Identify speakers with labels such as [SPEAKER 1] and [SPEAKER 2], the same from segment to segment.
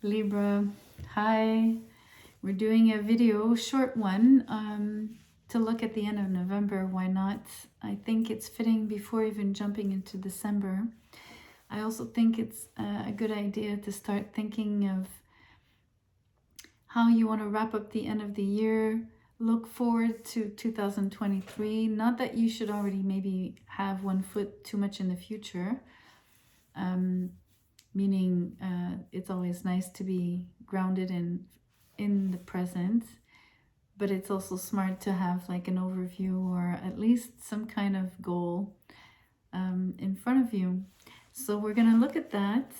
[SPEAKER 1] Libra, hi. We're doing a video, short one, to look at the end of November. Why not? I think it's fitting before even jumping into December. I also think it's a good idea to start thinking of how you want to wrap up the end of the year, look forward to 2023. Not that you should already maybe have one foot too much in the future. Meaning it's always nice to be grounded in the present, but it's also smart to have like an overview or at least some kind of goal in front of you. So we're going to look at that.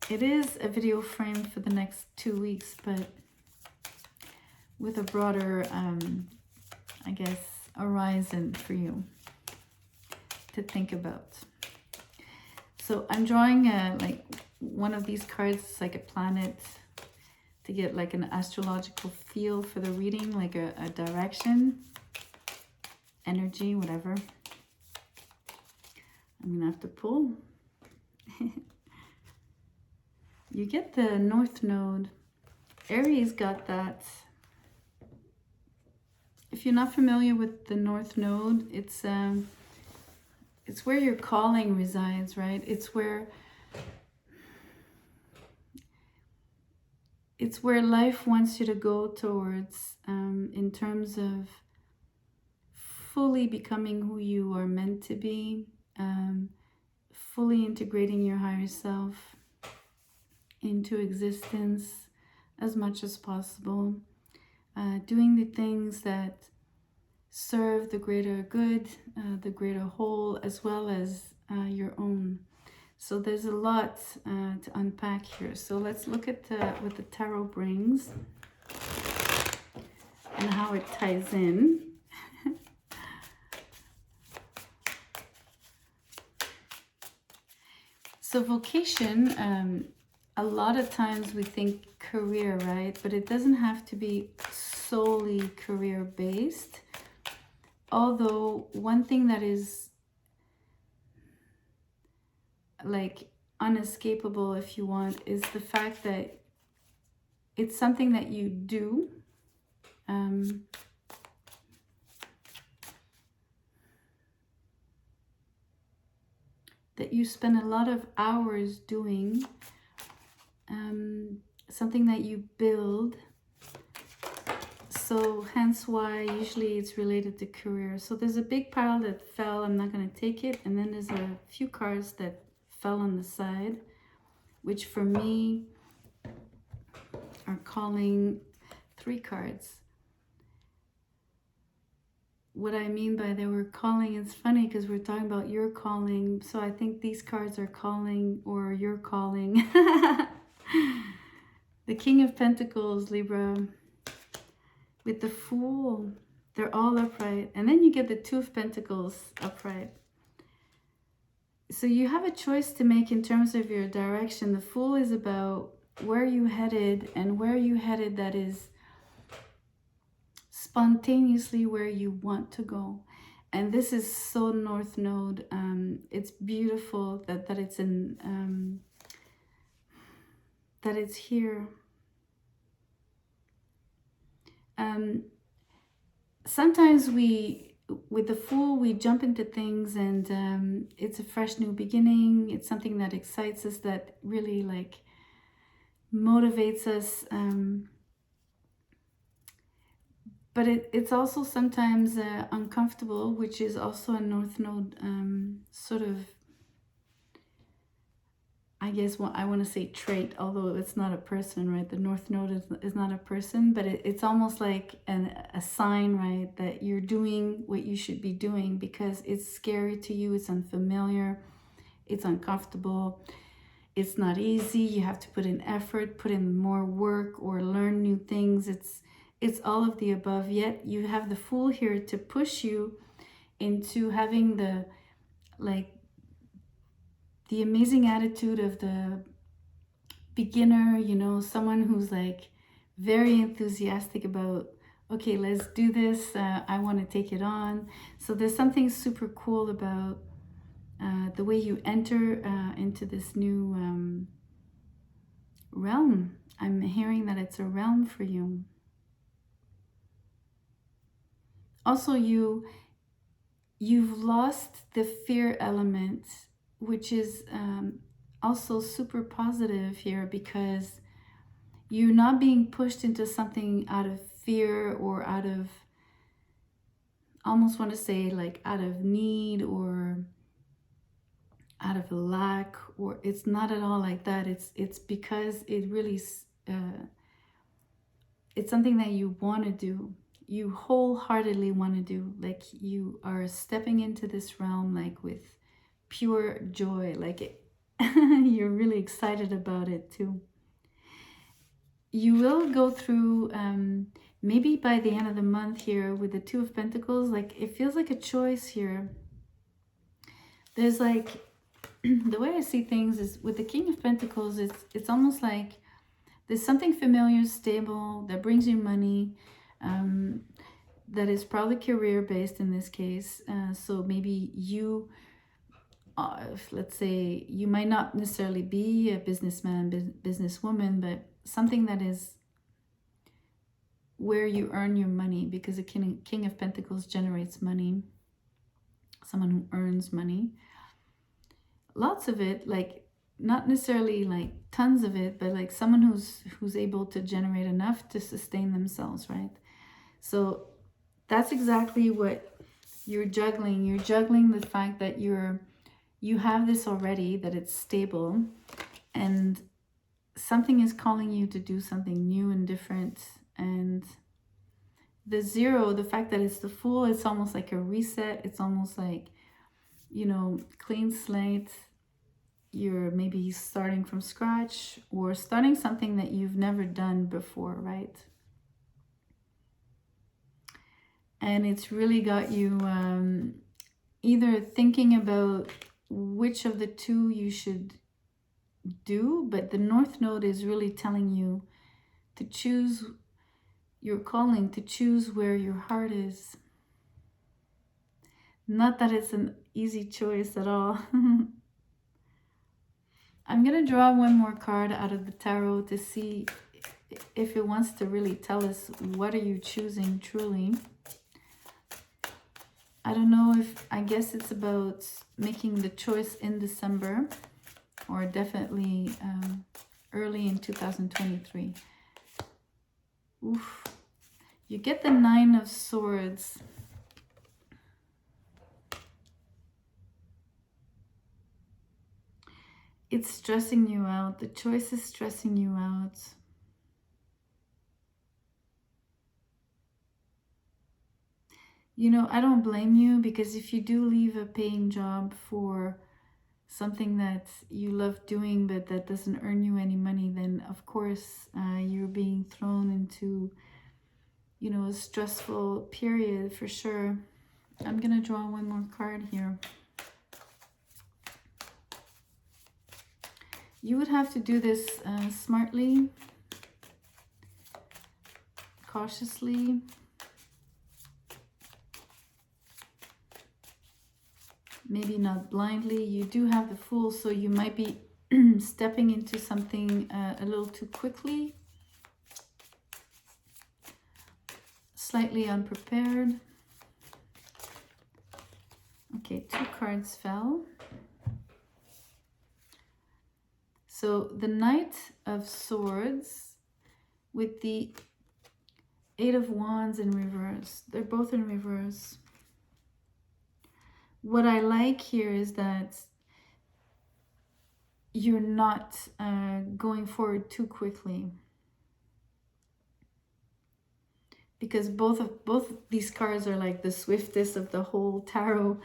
[SPEAKER 1] It is a video frame for the next 2 weeks, but with a broader, I guess, horizon for you to think about. So I'm drawing like one of these cards. It's like a planet to get like an astrological feel for the reading, like a direction, energy, whatever. I'm gonna have to pull. You get the North Node. Aries got that. If you're not familiar with the North Node, it's where your calling resides, right? It's where life wants you to go towards, in terms of fully becoming who you are meant to be, fully integrating your higher self into existence as much as possible, doing the things that serve the greater good, the greater whole, as well as your own. So there's a lot to unpack here. So let's look at what the tarot brings and how it ties in. So vocation, a lot of times we think career, right? But it doesn't have to be solely career-based. Although one thing that is like unescapable, if you want, is the fact that it's something that you do. That you spend a lot of hours doing, something that you build. So hence why usually it's related to career. So there's a big pile that fell, I'm not going to take it. And then there's a few cards that fell on the side, which for me are calling 3 cards. What I mean by they were calling, it's funny because we're talking about your calling. So I think these cards are calling, or your calling. The King of Pentacles, Libra, with the Fool, they're all upright. And then you get the Two of Pentacles upright. So you have a choice to make in terms of your direction. The Fool is about where you headed, and where you headed that is spontaneously where you want to go. And this is so North Node. It's beautiful that it's in that it's here. Sometimes with the Fool, we jump into things, and it's a fresh new beginning. It's something that excites us, that really like motivates us. But it's also sometimes uncomfortable, which is also a North Node sort of, I guess what I want to say trait, although it's not a person, right? The North Node is not a person, but it's almost like a sign, right? That you're doing what you should be doing because it's scary to you, it's unfamiliar, it's uncomfortable, it's not easy, you have to put in effort, put in more work, or learn new things. It's all of the above, yet you have the Fool here to push you into having the, like, the amazing attitude of the beginner, you know, someone who's like very enthusiastic about, okay, let's do this, I want to take it on. So there's something super cool about the way you enter into this new realm. I'm hearing that it's a realm for you. Also, you've lost the fear element, which is also super positive here, because you're not being pushed into something out of fear or out of, almost want to say like out of need or out of lack, or it's not at all like that. It's because it really it's something that you want to do, you wholeheartedly want to do, like you are stepping into this realm like with pure joy, like it you're really excited about it too. You will go through maybe by the end of the month here with the Two of Pentacles, like it feels like a choice here. There's like the way I see things is with the King of Pentacles, it's almost like there's something familiar, stable, that brings you money, that is probably career-based in this case. So maybe you, let's say, you might not necessarily be a businessman, businesswoman, but something that is where you earn your money, because the King of Pentacles generates money, someone who earns money. Lots of it, like not necessarily like tons of it, but like someone who's able to generate enough to sustain themselves, right? So that's exactly what you're juggling. You're juggling the fact that you have this already, that it's stable, and something is calling you to do something new and different. And the zero, the fact that it's the Fool, it's almost like a reset. It's almost like, you know, clean slate. You're maybe starting from scratch or starting something that you've never done before, right? And it's really got you either thinking about which of the two you should do, but the North Node is really telling you to choose your calling, to choose where your heart is. Not that it's an easy choice at all. I'm going to draw one more card out of the tarot to see if it wants to really tell us what are you choosing truly. I don't know if, I guess it's about making the choice in December, or definitely early in 2023. Oof. You get the Nine of Swords. It's stressing you out. The choice is stressing you out. You know, I don't blame you, because if you do leave a paying job for something that you love doing but that doesn't earn you any money, then of course you're being thrown into, you know, a stressful period for sure. I'm gonna draw one more card here. You would have to do this smartly, cautiously. Maybe not blindly. You do have the Fool, so you might be stepping into something a little too quickly. Slightly unprepared. Okay, 2 cards fell. So the Knight of Swords with the 8 of Wands in reverse. They're both in reverse. What I like here is that you're not going forward too quickly, because both these cards are like the swiftest of the whole tarot.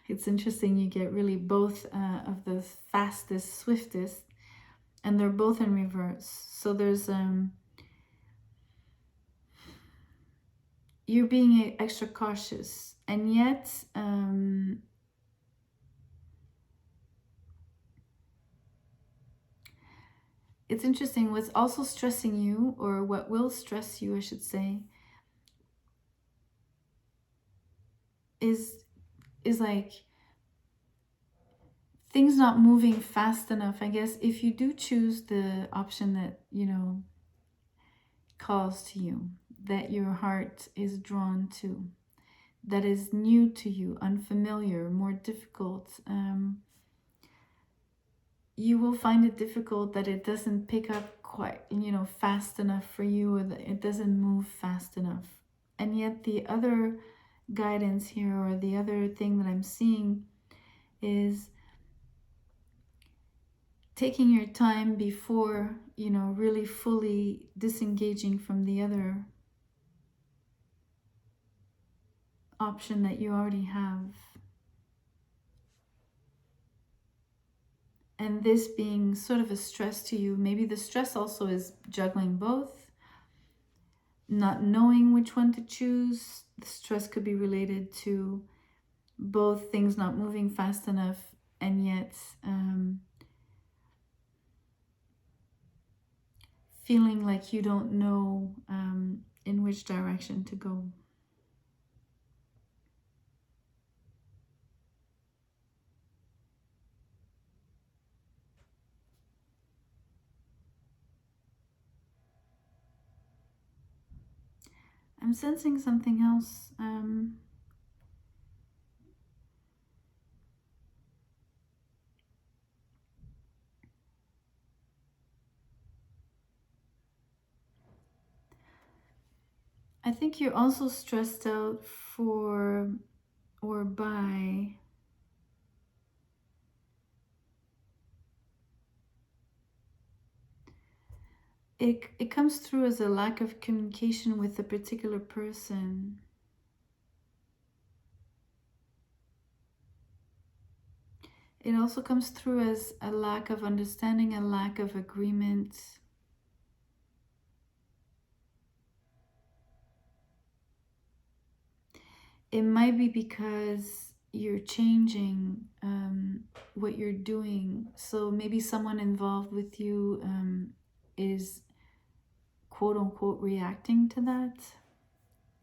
[SPEAKER 1] It's interesting, you get really both of the fastest, swiftest, and they're both in reverse. So there's you're being extra cautious, and yet it's interesting, what's also stressing you, or what will stress you, I should say, is like things not moving fast enough. I guess if you do choose the option that, you know, calls to you, that your heart is drawn to, that is new to you, unfamiliar, more difficult, you will find it difficult that it doesn't pick up quite, you know, fast enough for you, or that it doesn't move fast enough. And yet the other guidance here, or the other thing that I'm seeing, is taking your time before, you know, really fully disengaging from the other option that you already have. And this being sort of a stress to you. Maybe the stress also is juggling both, not knowing which one to choose. The stress could be related to both things not moving fast enough, and yet feeling like you don't know in which direction to go. I'm sensing something else. I think you're also stressed out for or by it comes through as a lack of communication with a particular person. It also comes through as a lack of understanding, a lack of agreement. It might be because you're changing what you're doing. So maybe someone involved with you is quote unquote reacting to that,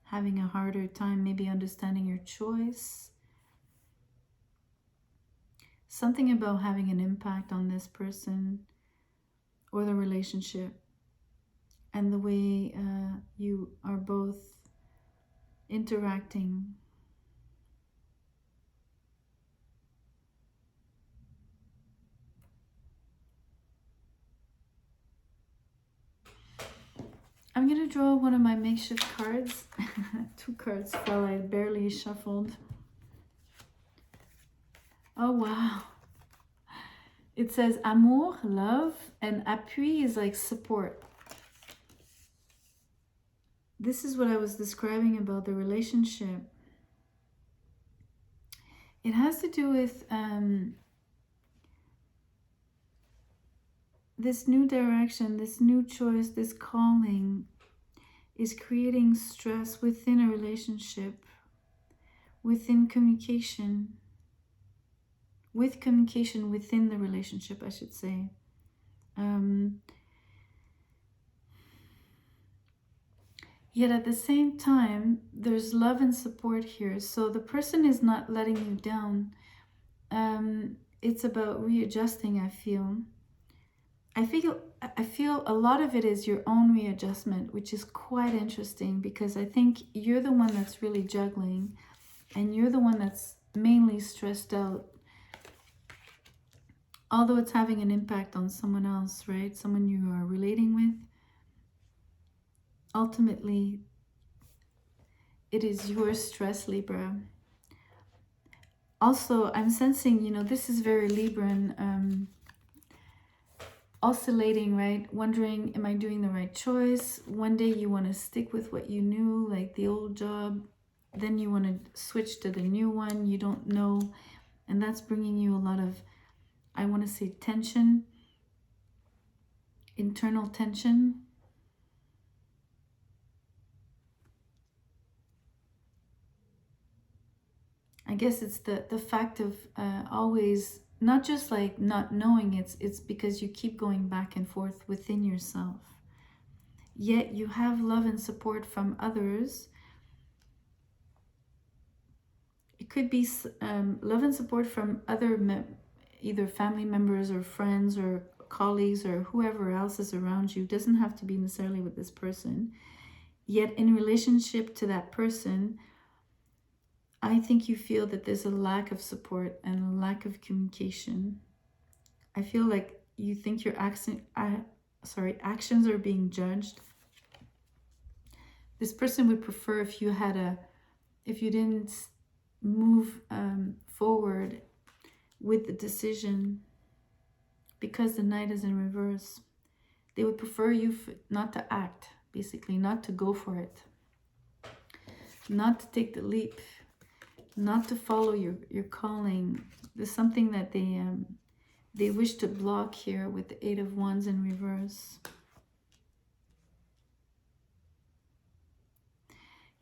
[SPEAKER 1] having a harder time maybe understanding your choice. Something about having an impact on this person or the relationship, and the way you are both interacting. I'm going to draw one of my makeshift cards. 2 cards fell, I barely shuffled. Oh, wow. It says amour, love, and appui is like support. This is what I was describing about the relationship. It has to do with this new direction, this new choice, this calling is creating stress within a relationship, within communication, with communication within the relationship, I should say. Yet at the same time, there's love and support here. So the person is not letting you down. It's about readjusting, I feel. I feel a lot of it is your own readjustment, which is quite interesting, because I think you're the one that's really juggling, and you're the one that's mainly stressed out. Although it's having an impact on someone else, right? Someone you are relating with. Ultimately, it is your stress, Libra. Also, I'm sensing, you know, this is very Libran, oscillating, right? Wondering, am I doing the right choice? One day you want to stick with what you knew, like the old job. Then you want to switch to the new one. You don't know. And that's bringing you a lot of, I want to say, tension, internal tension. I guess it's the fact of always, not just like not knowing, it's because you keep going back and forth within yourself. Yet you have love and support from others. It could be love and support from other either family members or friends or colleagues or whoever else is around you. It doesn't have to be necessarily with this person. Yet in relationship to that person, I think you feel that there's a lack of support and a lack of communication. I feel like you think your actions are being judged. This person would prefer if you didn't move forward with the decision, because the Knight is in reverse. They would prefer you not to act, basically, not to go for it, not to take the leap, not to follow your calling. There's something that they wish to block here with the Eight of Wands in reverse.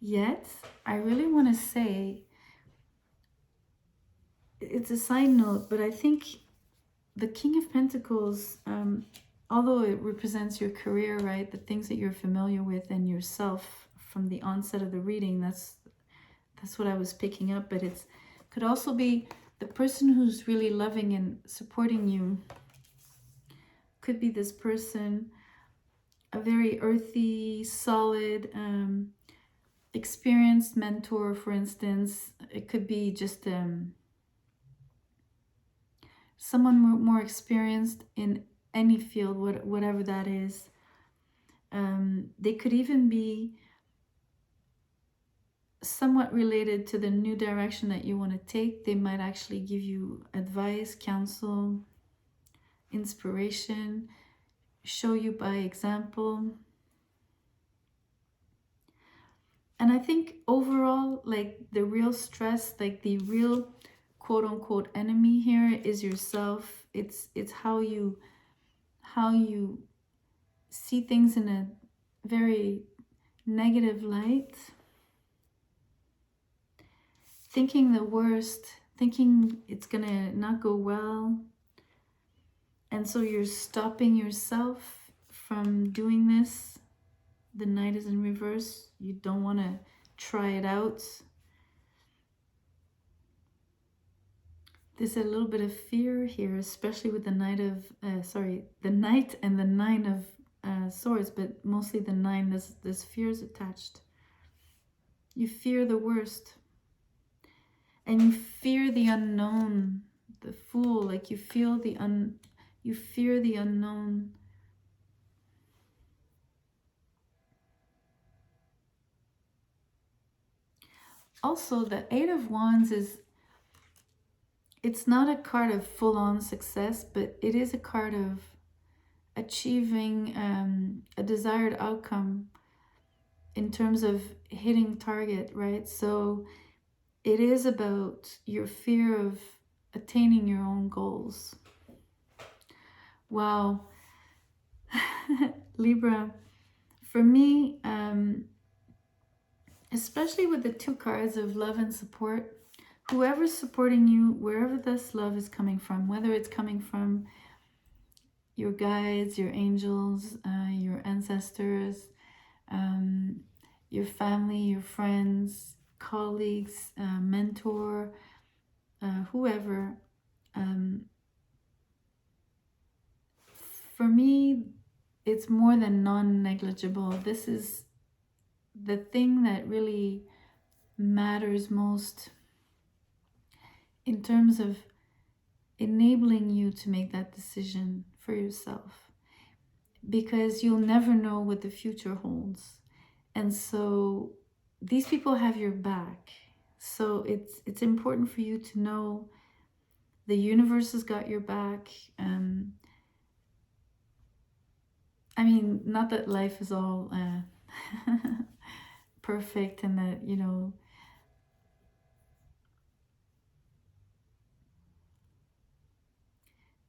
[SPEAKER 1] Yet, I really want to say, it's a side note, but I think the King of Pentacles, although it represents your career, right, the things that you're familiar with and yourself from the onset of the reading, that's what I was picking up, but it could also be the person who's really loving and supporting you. Could be this person, a very earthy, solid, experienced mentor, for instance. It could be just someone more experienced in any field, whatever that is. They could even be somewhat related to the new direction that you want to take. They might actually give you advice, counsel, inspiration, show you by example. And I think overall, like the real stress, like the real quote unquote enemy here is yourself. It's how you see things in a very negative light, thinking the worst, thinking it's gonna not go well. And so you're stopping yourself from doing this. The Knight is in reverse. You don't want to try it out. There's a little bit of fear here, especially with the Knight and the Nine of Swords, but mostly the Nine. There's fears attached. You fear the worst, and you fear the unknown, the Fool. Like you fear the unknown. Also, the Eight of Wands it's not a card of full-on success, but it is a card of achieving a desired outcome in terms of hitting target, right? So it is about your fear of attaining your own goals. Wow. Libra, for me, especially with the two cards of love and support, whoever's supporting you, wherever this love is coming from, whether it's coming from your guides, your angels, your ancestors, your family, your friends, colleagues, mentor, whoever, for me, it's more than non-negligible. This is the thing that really matters most in terms of enabling you to make that decision for yourself, because you'll never know what the future holds. And so these people have your back. So it's important for you to know the universe has got your back. I mean, not that life is all perfect and that, you know,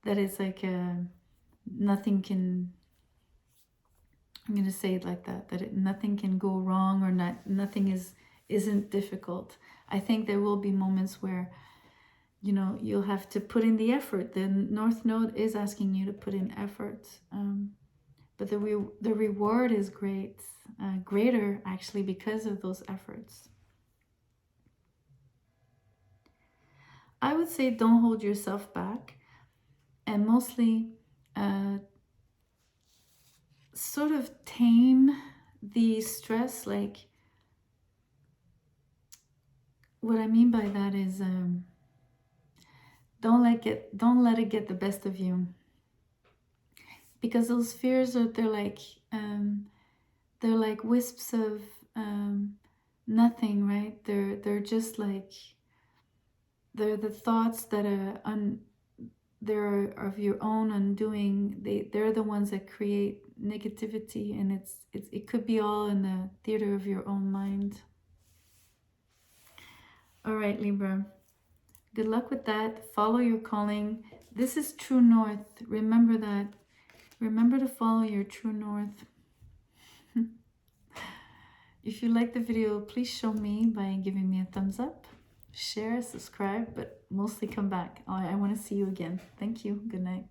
[SPEAKER 1] that it's like nothing can, I'm going to say it like that, nothing can go wrong, or nothing isn't difficult. I think there will be moments where, you know, you'll have to put in the effort. The North Node is asking you to put in effort. But the reward is greater actually because of those efforts. I would say don't hold yourself back. and mostly sort of tame the stress. Like, what I mean by that is don't let it get the best of you, because those fears are, they're like wisps of nothing, right? They're just like, they're the thoughts that are they're of your own undoing. They're the ones that create negativity, and it could be all in the theater of your own mind. All right, Libra. Good luck with that. Follow your calling. This is true north. Remember that. Remember to follow your true north. If you like the video, please show me by giving me a thumbs up, share, subscribe, but mostly come back. I want to see you again. Thank you. Good night.